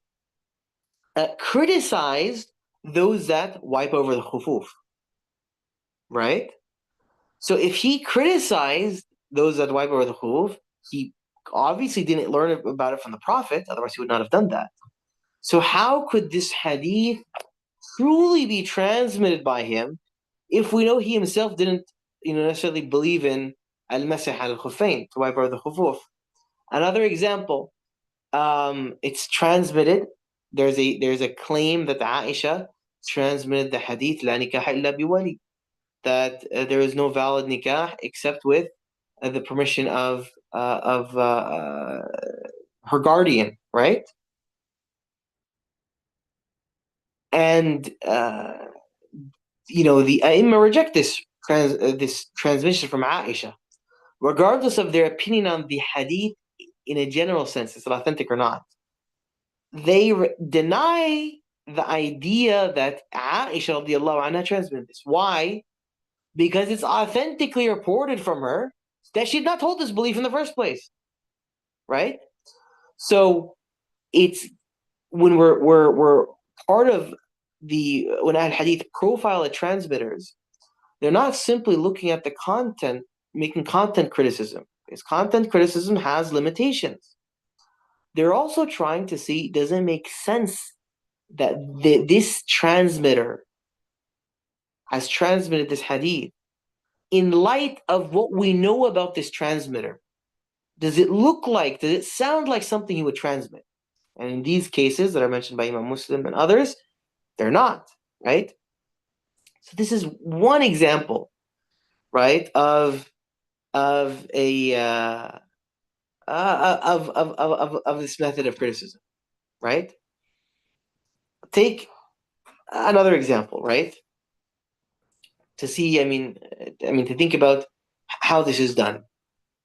criticized those that wipe over the khufuf. Right? So if he criticized those that wipe over the khufuf, he obviously didn't learn about it from the Prophet, otherwise he would not have done that. So how could this hadith truly be transmitted by him if we know he himself didn't necessarily believe in al-masih al-khuffayn, to wipe over the khufuf? Another example, it's transmitted. There's a claim that Aisha transmitted the hadith la nikah illa biwali, that there is no valid nikah except with the permission of her guardian, right? And the A'imma reject this transmission from Aisha, regardless of their opinion on the hadith in a general sense, is it authentic or not. They deny the idea that Aisha radiallahu anha transmitted this. Why? Because it's authentically reported from her that she had not told this belief in the first place, right? So it's when we're part of when Al Hadith profile the transmitters, they're not simply looking at the content, making content criticism, because content criticism has limitations. They're also trying to see, does it make sense that this transmitter has transmitted this hadith in light of what we know about this transmitter? Does it sound like something he would transmit? And in these cases that are mentioned by Imam Muslim and others, they're not, right? So this is one example, right, of this method of criticism, right? Take another example, right? To see, to think about how this is done.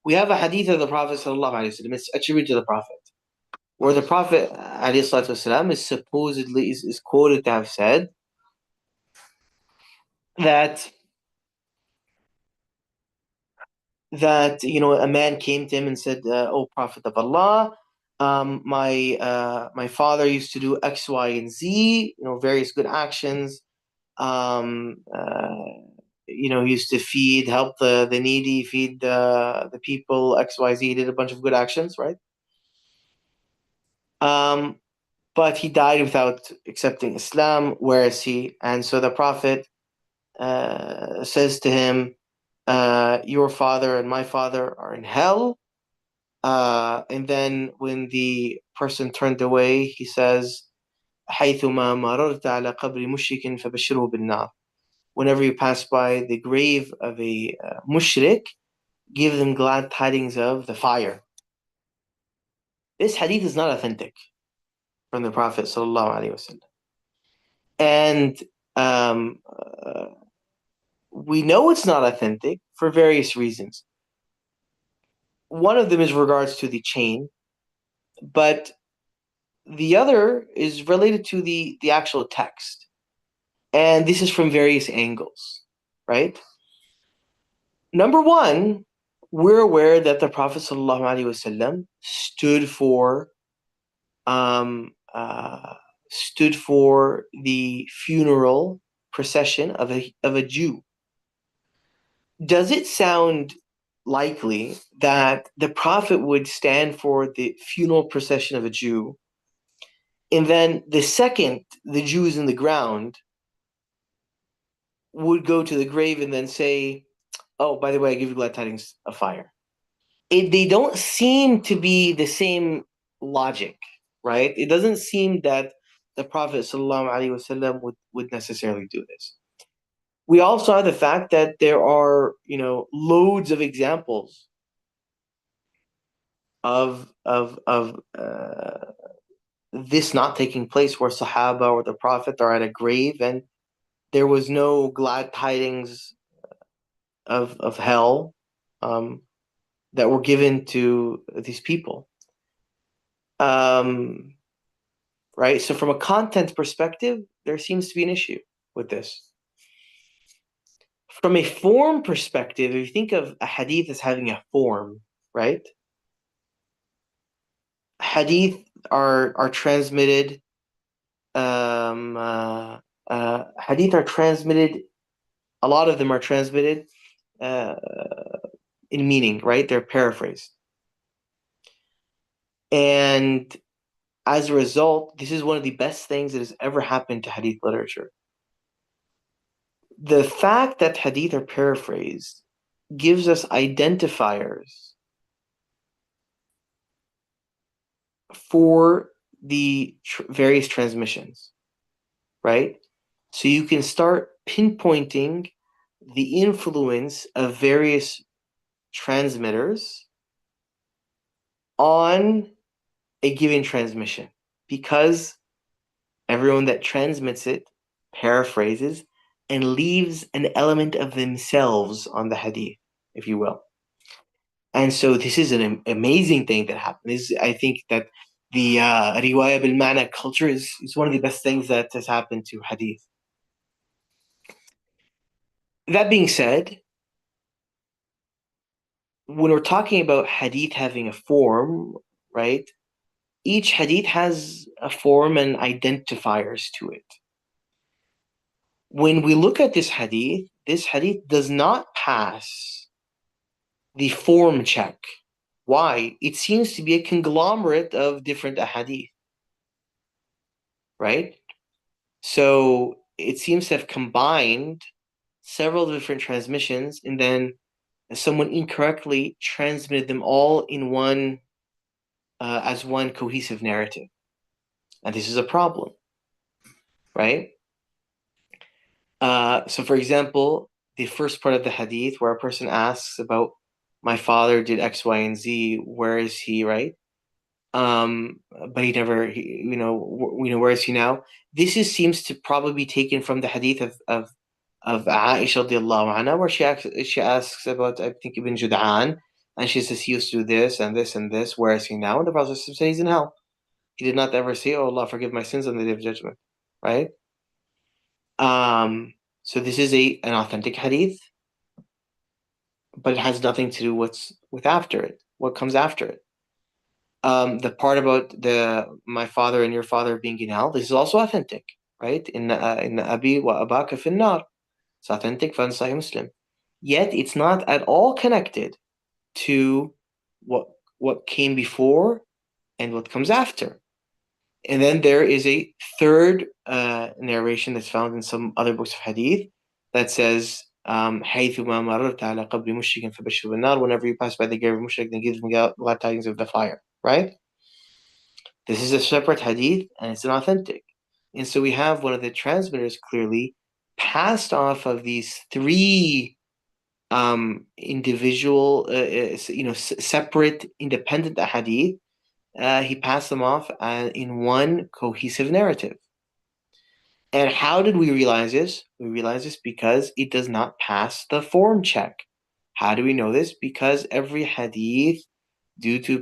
We have a hadith of the Prophet sallallahu alaihi wasallam. It's attributed to the Prophet, where the Prophet alayhi salatu wasalam is supposedly is quoted to have said that that a man came to him and said, "O Prophet of Allah, my father used to do X, Y, and Z, various good actions. Um, he used to help the needy, feed the people, X, Y, Z. He did a bunch of good actions, right? Um, but he died without accepting Islam. Where is he?" And so the Prophet says to him, "Your father and my father are in hell." And then when the person turned away, he says, "حيثما مررت على قبر مشرك فبشره بالنار." Whenever you pass by the grave of a mushrik, give them glad tidings of the fire. This hadith is not authentic from the Prophet sallallahu alaihi wasallam, and um, uh, we know it's not authentic for various reasons. One of them is regards to the chain, but the other is related to the actual text. And this is from various angles, right? Number one, we're aware that the Prophet ﷺ um, uh, stood for the funeral procession of a Jew. Does it sound likely that the Prophet would stand for the funeral procession of a Jew, and then the second the Jew is in the ground, would go to the grave and then say, "Oh, by the way, I give you glad tidings of fire"? They don't seem to be the same logic, right? It doesn't seem that the Prophet ﷺ would necessarily do this. We also have the fact that there are, loads of examples of this not taking place, where Sahaba or the Prophet are at a grave and there was no glad tidings of hell um, that were given to these people. Right? So, from a content perspective, there seems to be an issue with this. From a form perspective, if you think of a hadith as having a form, right? Hadith are transmitted. Hadith are transmitted. A lot of them are transmitted uh, in meaning, right? They're paraphrased, and as a result, this is one of the best things that has ever happened to hadith literature. The fact that hadith are paraphrased gives us identifiers for the various transmissions, right? So you can start pinpointing the influence of various transmitters on a given transmission, because everyone that transmits it paraphrases and leaves an element of themselves on the hadith, if you will. And so this is an amazing thing that happened. I think that the riwayah bil ma'na culture is one of the best things that has happened to hadith. That being said, when we're talking about hadith having a form, right? Each hadith has a form and identifiers to it. When we look at this hadith does not pass the form check. Why? It seems to be a conglomerate of different ahadith, right? So it seems to have combined several different transmissions, and then someone incorrectly transmitted them all in one as one cohesive narrative, and this is a problem, right? So, for example, the first part of the hadith where a person asks about, "My father did X, Y, and Z. Where is he?" Right? But he never, where is he now? Seems to probably be taken from the hadith of Aisha radiallahu anha, where she asks about, I think, Ibn Jud'an, and she says he used to do this and this and this. Where is he now? And the Prophet says he's in hell. He did not ever say, "Oh Allah, forgive my sins on the day of judgment," right? So this is an authentic hadith. but it has nothing to do with after it, what comes after it. The part about my father and your father being in hell, this is also authentic, right? In Abi wa Abaka finnar, it's authentic from Sahih Muslim. Yet it's not at all connected to what what came before and what comes after. And then there is a third narration that's found in some other books of hadith that says, حيثما مررت على قبر مشرك فبشر بالنار, whenever you pass by the grave of mushrik, then give them glad tidings of the fire, right? This is a separate hadith and it's an authentic. And so we have one of the transmitters clearly passed off of these three individual, separate, independent hadith. He passed them off in one cohesive narrative. And how did we realize this? We realize this because it does not pass the form check. How do we know this? Because every hadith, due to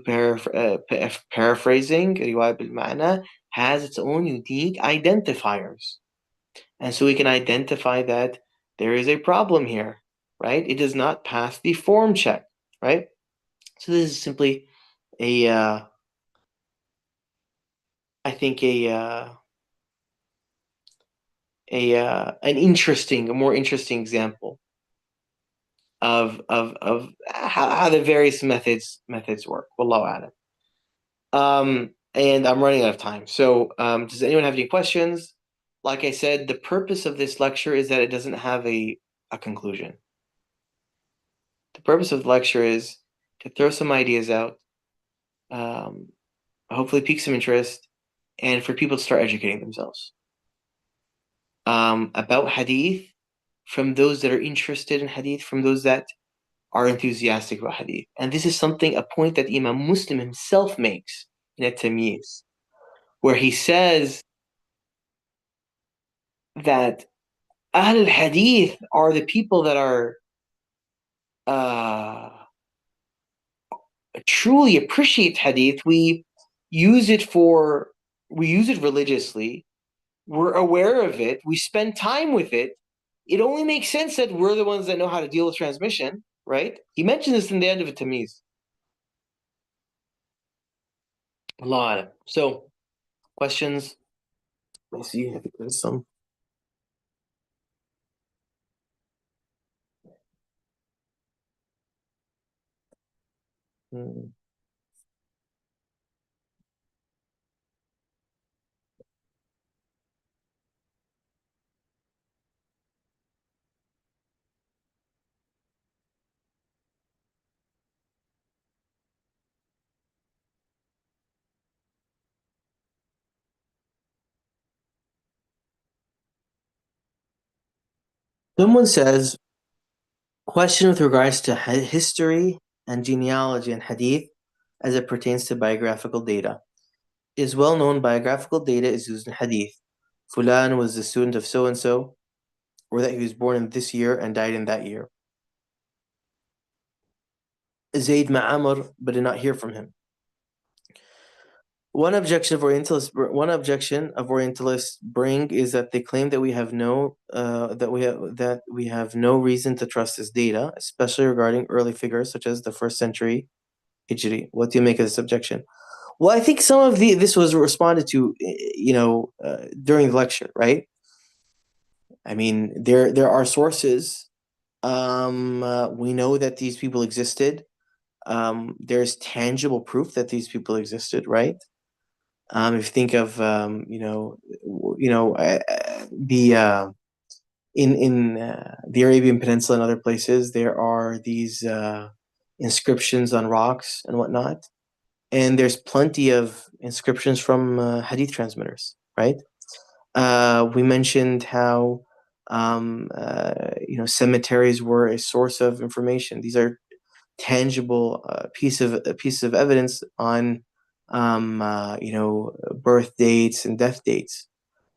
paraphrasing, riwayat bil-ma'na, has its own unique identifiers. And so we can identify that there is a problem here, right? It does not pass the form check, right? So this is simply a, I think a more interesting example of how the various methods work. Wallahu a'lam. And I'm running out of time. So, does anyone have any questions? Like I said, the purpose of this lecture is that it doesn't have a conclusion. The purpose of the lecture is to throw some ideas out, hopefully pique some interest, and for people to start educating themselves about hadith, from those that are interested in hadith, from those that are enthusiastic about hadith. And this is a point that Imam Muslim himself makes in At-Tamyiz, where he says that Ahl al-Hadith are the people that are truly appreciate hadith. We use it religiously. We're aware of it. We spend time with it. It only makes sense that we're the ones that know how to deal with transmission, right? He mentions this in the end of At-Tamyiz. A lot. So, questions? Let me see. I think there's some. Hmm. Someone says, question with regards to history and genealogy and hadith as it pertains to biographical data. It is well known biographical data is used in hadith. Fulan was the student of so and so, or that he was born in this year and died in that year. Zayd Ma'amr, but did not hear from him. One objection of Orientalists bring is that they claim that we have no reason to trust this data, especially regarding early figures such as the first century Hijri. What do you make of this objection? Well, I think some of this was responded to, during the lecture, right? I mean, there are sources. We know that these people existed. There's tangible proof that these people existed, right? If you think of in the Arabian Peninsula and other places, there are these inscriptions on rocks and whatnot, and there's plenty of inscriptions from hadith transmitters, right? We mentioned how cemeteries were a source of information. These are tangible pieces of evidence on birth dates and death dates.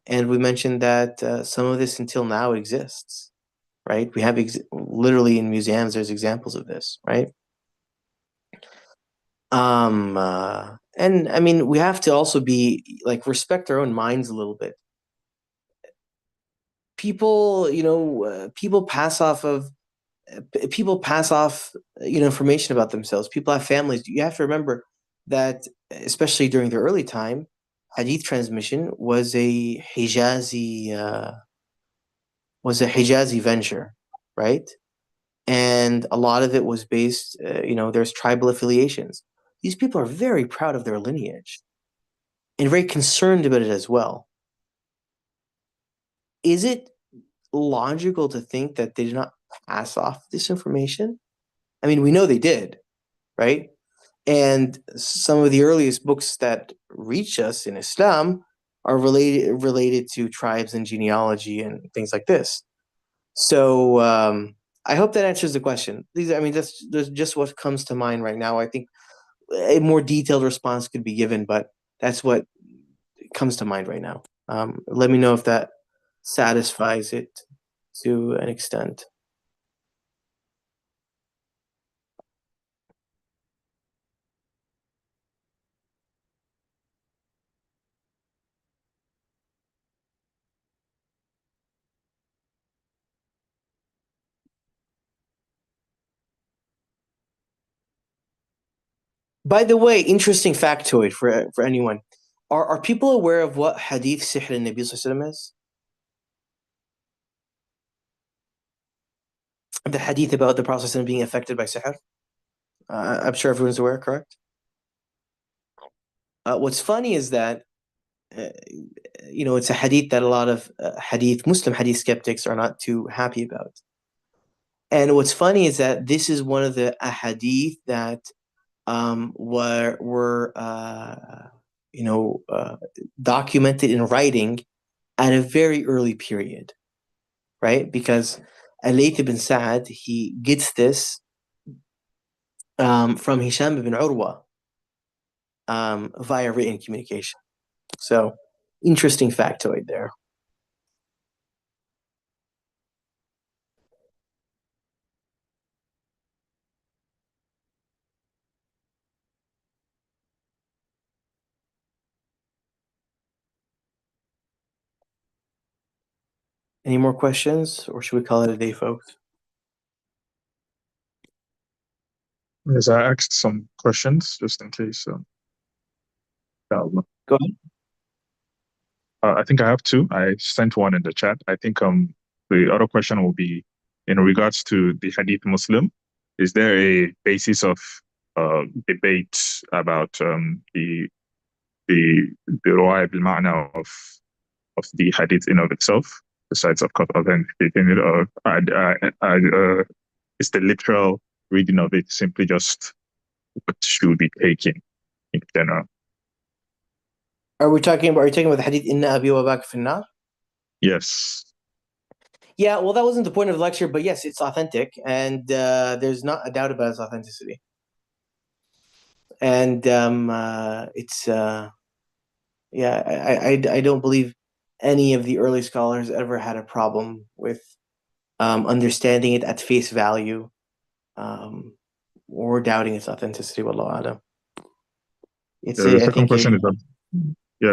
And we mentioned that some of this until now exists, right? We have literally in museums, there's examples of this, right? And I mean, we have to also be respect our own minds a little bit. People, people pass off of people pass off information about themselves. People have families. You have to remember that, especially during the early time, hadith transmission was a Hijazi venture, right? And a lot of it was based, there's tribal affiliations. These people are very proud of their lineage and very concerned about it as well. Is it logical to think that they did not pass off this information? I mean, we know they did, right? And some of the earliest books that reach us in Islam are related to tribes and genealogy and things like this. So I hope that answers the question. I mean, that's just what comes to mind right now. I think a more detailed response could be given, but that's what comes to mind right now. Let me know if that satisfies it to an extent. By the way, interesting factoid for anyone. Are people aware of what Hadith Sihr al-Nabi Sallallahu Alaihi Wasallam is? The hadith about the Prophet being affected by sihr? I'm sure everyone's aware, correct? What's funny is that uh, it's a hadith that a lot of Muslim hadith skeptics are not too happy about. And what's funny is that this is one of the ahadith that were documented in writing at a very early period, right? Because Al-Layth ibn Sa'ad, he gets this from Hisham ibn Urwa via written communication. So, interesting factoid there. Any more questions, or should we call it a day, folks? Yes, I asked some questions just in case. Go ahead. I think I have two. I sent one in the chat. I think the other question will be in regards to the Hadith Muslim. Is there a basis of debate about the Ruwaya bil Ma'na of the Hadith in of itself, besides of course authenticating it, or is the literal reading of it simply just what should be taken in general? Are you talking about the hadith Inna Abi wa Bak finnar? Yes. Yeah, well, that wasn't the point of the lecture, but yes, it's authentic, and there's not a doubt about its authenticity. And it's I don't believe any of the early scholars ever had a problem with understanding it at face value, or doubting its authenticity. Wallahu alam. It's The I second think question is the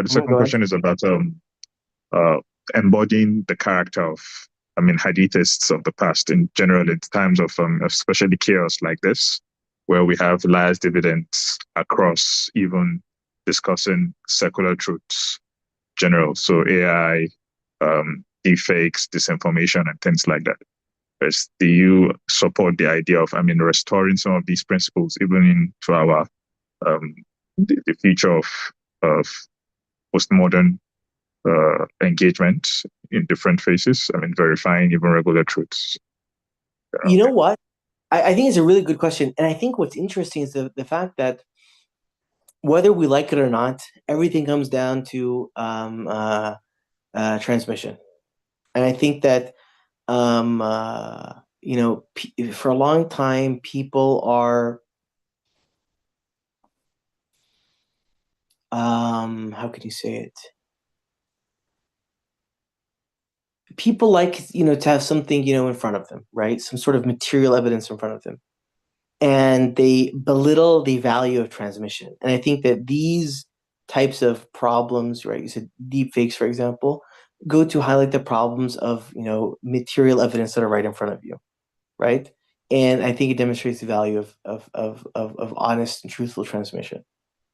second go ahead. question is about embodying the character of, I mean, hadithists of the past in general, in times of especially chaos like this, where we have last dividends across even discussing secular truths general. So AI, deepfakes, disinformation, and things like that. First, do you support the idea of, I mean, restoring some of these principles even into our the future of postmodern engagement in different phases? I mean, verifying even regular truths. You know what? I think it's a really good question, and I think what's interesting is the fact that whether we like it or not, everything comes down to transmission. And I think that for a long time, people are how can you say it? People like to have something in front of them, right? Some sort of material evidence in front of them, and they belittle the value of transmission. And I think that these types of problems, right? You said deep fakes, for example, go to highlight the problems of material evidence that are right in front of you, right? And I think it demonstrates the value of honest and truthful transmission.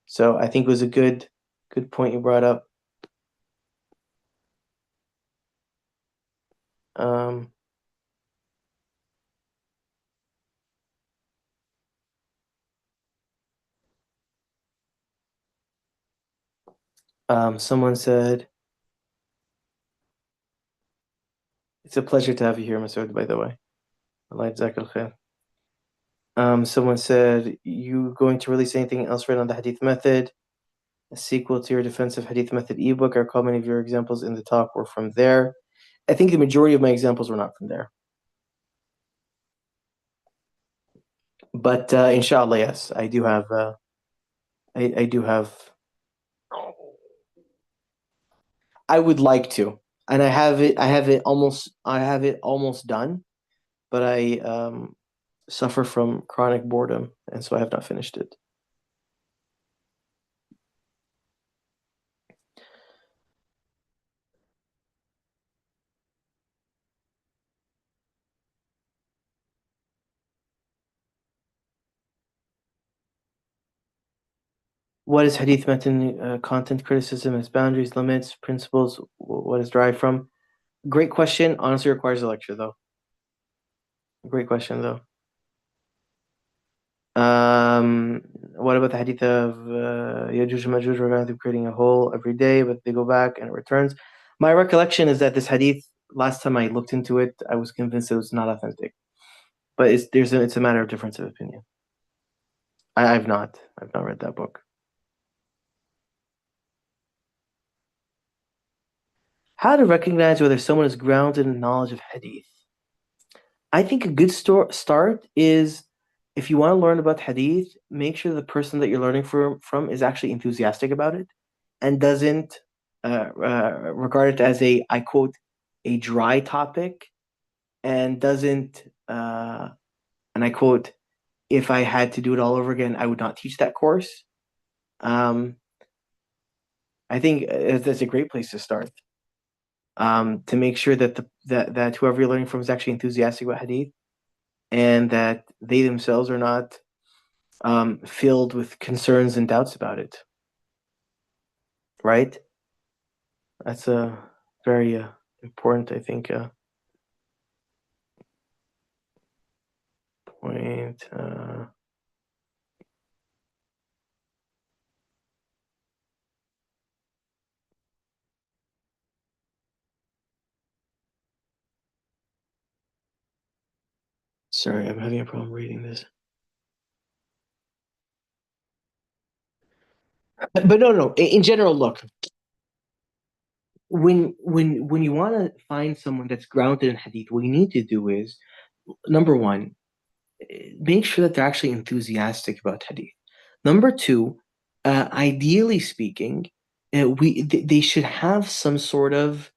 So I think it was a good point you brought up. Um, someone said, it's a pleasure to have you here, Masood, by the way. Allah Jazaak al khair. Someone said, you going to release anything else written on the Hadith method? A sequel to your Defense of Hadith method ebook. I recall many of your examples in the talk were from there. I think the majority of my examples were not from there. But inshallah, yes, I do have. I do have. I would like to, and I have it. I have it almost. I have it almost done, but I suffer from chronic boredom, and so I have not finished it. What is Hadith method content criticism? Its boundaries, limits, principles. What is derived from? Great question. Honestly, requires a lecture though. Great question though. What about the hadith of Yajuj and Majuj organically creating a hole every day, but they go back and it returns? My recollection is that this hadith, last time I looked into it, I was convinced it was not authentic. But it's a matter of difference of opinion. I've not read that book. How to recognize whether someone is grounded in knowledge of hadith? I think a good start is, if you want to learn about hadith, make sure the person that you're learning from is actually enthusiastic about it and doesn't regard it as I quote, a dry topic, and doesn't, and I quote, if I had to do it all over again, I would not teach that course. I think that's a great place to start. To make sure that that whoever you're learning from is actually enthusiastic about hadith, and that they themselves are not filled with concerns and doubts about it. Right? That's a very important, I think, point. Sorry, I'm having a problem reading this. But no. In general, look, when you want to find someone that's grounded in hadith, what you need to do is, number one, make sure that they're actually enthusiastic about hadith. Number two, ideally speaking, they should have some sort of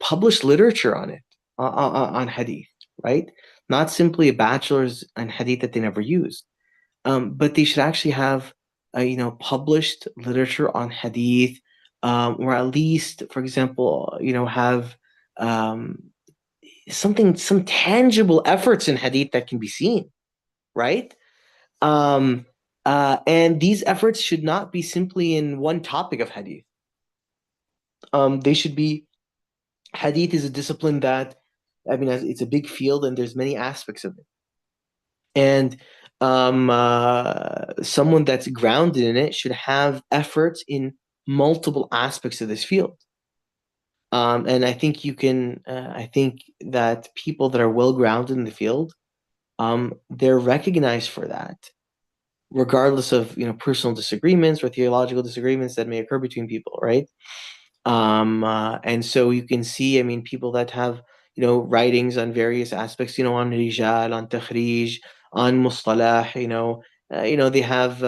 published literature on it, on hadith, right? Not simply a bachelor's on hadith that they never used, but they should actually have, published literature on hadith, or at least, for example, have some tangible efforts in hadith that can be seen, right? And these efforts should not be simply in one topic of hadith. They should be, hadith is a discipline that, I mean, it's a big field and there's many aspects of it. And someone that's grounded in it should have efforts in multiple aspects of this field. And I think I think that people that are well grounded in the field, they're recognized for that, regardless of personal disagreements or theological disagreements that may occur between people, right? And so you can see, I mean, people that have writings on various aspects, on rijal, on takhrij, on mustalah, they have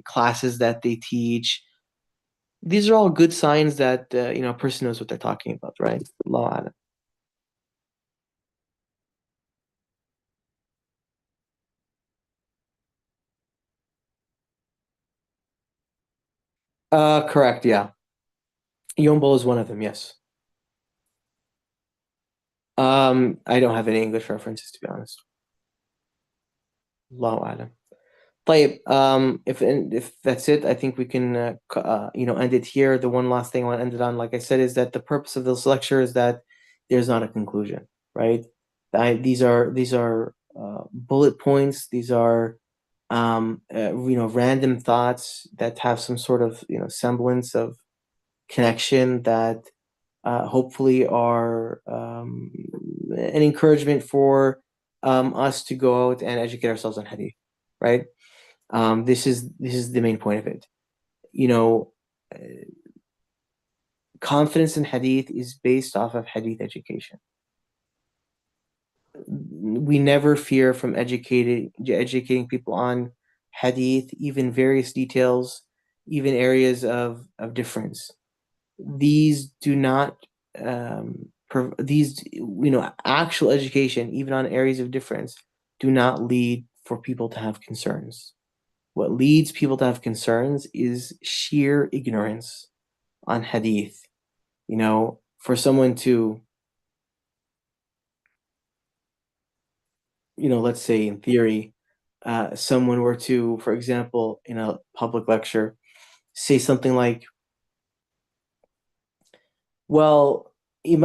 classes that they teach. These are all good signs that a person knows what they're talking about, right? Allahu a'lam. Correct, yeah. Yombol is one of them, yes. I don't have any English references, to be honest. Allahu a'lam. طيب, if that's it, I think we can end it here. The one last thing I want to end it on, like I said, is that the purpose of this lecture is that there's not a conclusion, right? These are bullet points. These are random thoughts that have some sort of semblance of connection that hopefully are an encouragement for us to go out and educate ourselves on hadith, right? This is the main point of it. Confidence in hadith is based off of hadith education. We never fear from educating people on hadith, even various details, even areas of difference. These do not actual education, even on areas of difference, do not lead for people to have concerns. What leads people to have concerns is sheer ignorance on hadith. For someone to, let's say in theory, someone were to, for example, in a public lecture, say something like, well, Imam